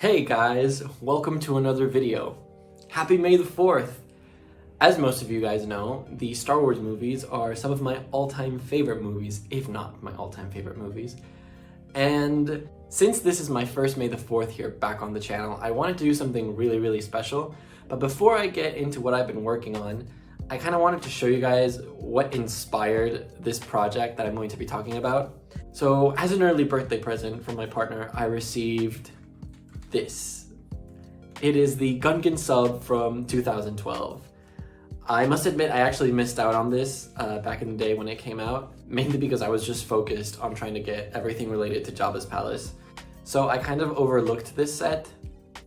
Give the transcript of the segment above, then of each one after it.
Hey guys, welcome to another video. Happy May the 4th! As most of you guys know, the Star Wars movies are some of my all-time favorite movies, if not my all-time favorite movies. And since this is my first May the 4th here back on the channel, I wanted to do something really special. But before I get into what I've been working on, I kind of wanted to show you guys what inspired this project that I'm going to be talking about. So as an early birthday present from my partner, I received this. It is the Gungan sub from 2012. I must admit I actually missed out on this back in the day when it came out, mainly because I was just focused on trying to get everything related to Jabba's palace. So I kind of overlooked this set,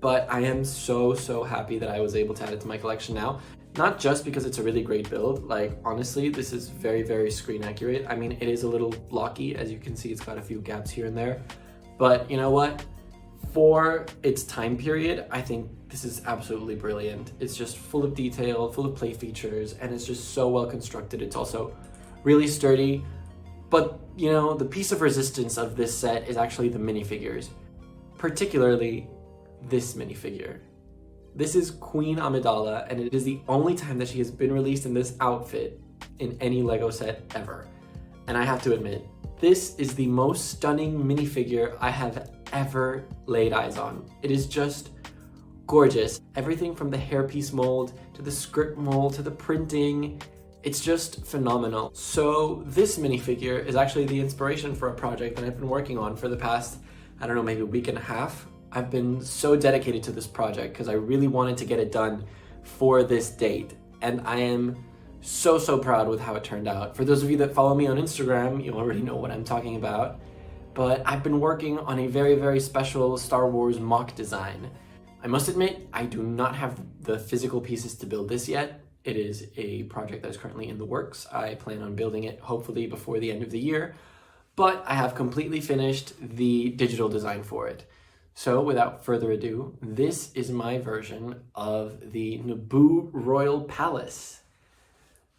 but I am so happy that I was able to add it to my collection now. Not just because it's a really great build, like honestly this is very screen accurate. I mean, it is a little blocky, as you can see it's got a few gaps here and there, but you know what? For its time period, I think this is absolutely brilliant. It's just full of detail, full of play features, and it's just so well constructed. It's also really sturdy. But, you know, the piece of resistance of this set is actually the minifigures, particularly this minifigure. This is Queen Amidala, and it is the only time that she has been released in this outfit in any LEGO set ever. And I have to admit, this is the most stunning minifigure I have ever laid eyes on. It is just gorgeous. Everything from the hairpiece mold, to the script mold, to the printing, it's just phenomenal. So this minifigure is actually the inspiration for a project that I've been working on for the past, I don't know, maybe a week and a half. I've been so dedicated to this project because I really wanted to get it done for this date. And I am so proud with how it turned out. For those of you that follow me on Instagram, you already know what I'm talking about. But I've been working on a very special Star Wars MOC design. I must admit, I do not have the physical pieces to build this yet. It is a project that is currently in the works. I plan on building it hopefully before the end of the year, but I have completely finished the digital design for it. So without further ado, this is my version of the NABOO Royal Palace.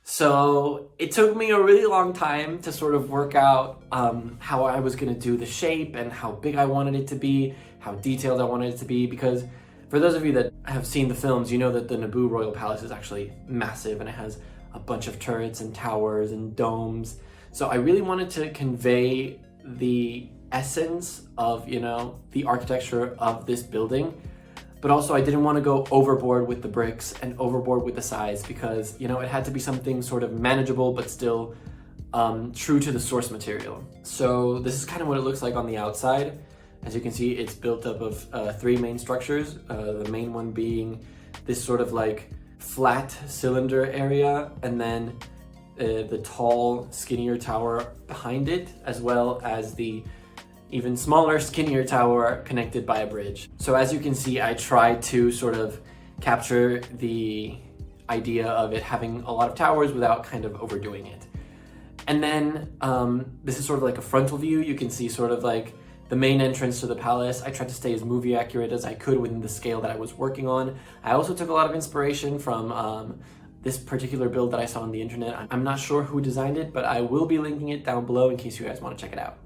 So it took me a really long time to sort of work out how I was going to do the shape and how big I wanted it to be, how detailed I wanted it to be, because for those of you that have seen the films, you know that the NABOO Royal Palace is actually massive and it has a bunch of turrets and towers and domes. So I really wanted to convey the essence of, you know, the architecture of this building. But also I didn't want to go overboard with the bricks and overboard with the size because, you know, it had to be something sort of manageable but still true to the source material. So this is kind of what it looks like on the outside. As you can see, it's built up of three main structures, the main one being this sort of like flat cylinder area, and then the tall, skinnier tower behind it, as well as the even smaller, skinnier tower connected by a bridge. So as you can see, I tried to sort of capture the idea of it having a lot of towers without kind of overdoing it. And then this is sort of like a frontal view. You can see sort of like the main entrance to the palace. I tried to stay as movie accurate as I could within the scale that I was working on. I also took a lot of inspiration from this particular build that I saw on the internet. I'm not sure who designed it, but I will be linking it down below in case you guys want to check it out.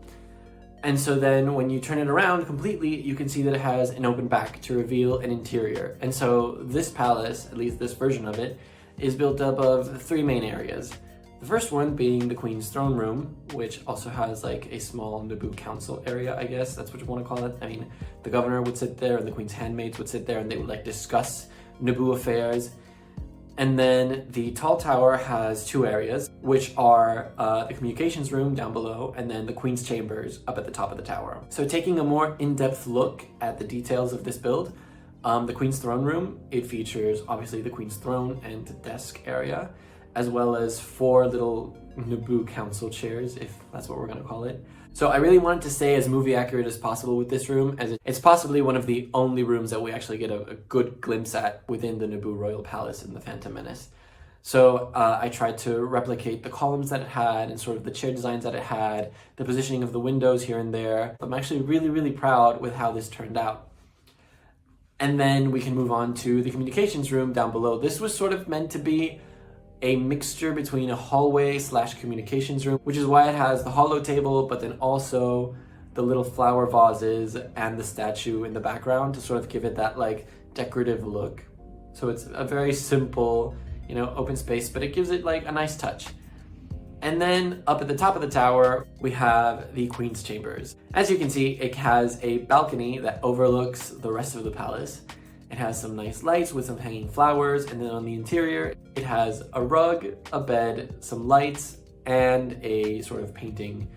And so then when you turn it around completely, you can see that it has an open back to reveal an interior. And so this palace, at least this version of it, is built up of three main areas. The first one being the Queen's throne room, which also has like a small NABOO council area, I guess that's what you want to call it. I mean, the governor would sit there and the Queen's handmaids would sit there and they would like discuss NABOO affairs. And then the tall tower has two areas, which are the communications room down below and then the Queen's chambers up at the top of the tower. So taking a more in-depth look at the details of this build, the Queen's throne room, it features obviously the Queen's throne and desk area, as well as four little NABOO council chairs, if that's what we're going to call it. So I really wanted to stay as movie accurate as possible with this room, as it's possibly one of the only rooms that we actually get a good glimpse at within the NABOO Royal Palace in The Phantom Menace. So I tried to replicate the columns that it had and sort of the chair designs that it had, the positioning of the windows here and there. I'm actually really proud with how this turned out. And then we can move on to the communications room down below. This was sort of meant to be a mixture between a hallway / communications room, which is why it has the holo table, but then also the little flower vases and the statue in the background to sort of give it that like decorative look. So it's a very simple, you know, open space, but it gives it like a nice touch. And then up at the top of the tower, we have the Queen's Chambers. As you can see, it has a balcony that overlooks the rest of the palace. It has some nice lights with some hanging flowers, and then on the interior, it has a rug, a bed, some lights, and a sort of painting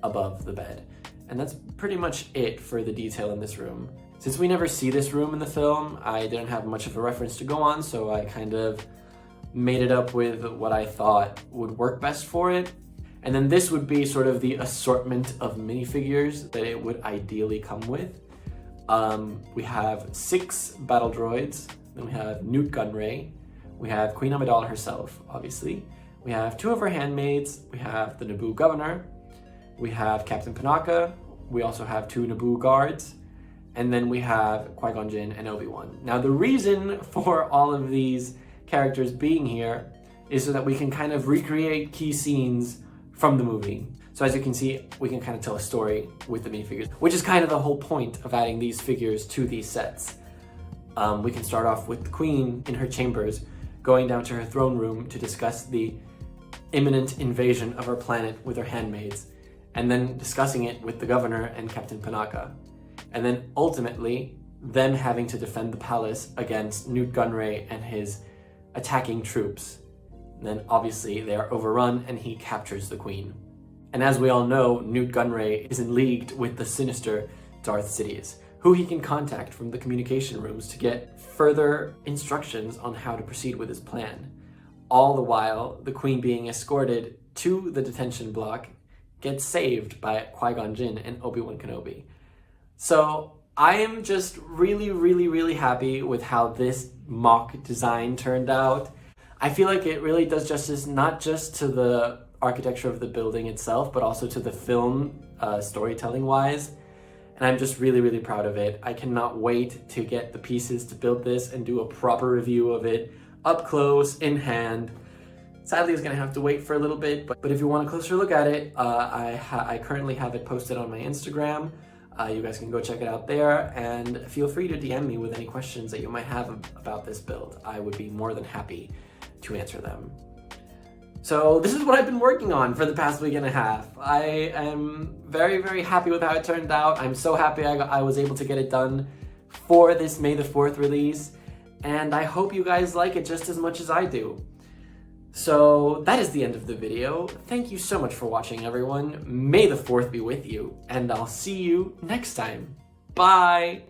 above the bed. And that's pretty much it for the detail in this room. Since we never see this room in the film, I didn't have much of a reference to go on, so I kind of made it up with what I thought would work best for it. And then this would be sort of the assortment of minifigures that it would ideally come with. We have 6 battle droids, then we have Newt Gunray, we have Queen Amidala herself, obviously. We have 2 of her handmaids, we have the NABOO governor, we have Captain Panaka, we also have 2 NABOO guards, and then we have Qui-Gon Jinn and Obi-Wan. Now the reason for all of these characters being here is so that we can kind of recreate key scenes from the movie. So as you can see, we can kind of tell a story with the minifigures, which is kind of the whole point of adding these figures to these sets. We can start off with the Queen in her chambers, going down to her throne room to discuss the imminent invasion of her planet with her handmaids, and then discussing it with the governor and Captain Panaka. And then ultimately, them having to defend the palace against Newt Gunray and his attacking troops. And then obviously they are overrun and he captures the Queen. And as we all know, Newt Gunray is in league with the sinister Darth Sidious, who he can contact from the communication rooms to get further instructions on how to proceed with his plan. All the while, the Queen being escorted to the detention block gets saved by Qui-Gon Jinn and Obi-Wan Kenobi. So I am just really happy with how this MOC design turned out. I feel like it really does justice not just to the architecture of the building itself, but also to the film storytelling wise. And I'm just really proud of it. I cannot wait to get the pieces to build this and do a proper review of it up close, in hand. Sadly, it's gonna have to wait for a little bit, but if you want a closer look at it, I currently have it posted on my Instagram. You guys can go check it out there, and feel free to DM me with any questions that you might have about this build. I would be more than happy to answer them. So this is what I've been working on for the past week and a half. I am very happy with how it turned out. I'm so happy I was able to get it done for this May the 4th release, and I hope you guys like it just as much as I do. So that is the end of the video. Thank you so much for watching, everyone. May the 4th be with you, and I'll see you next time. Bye!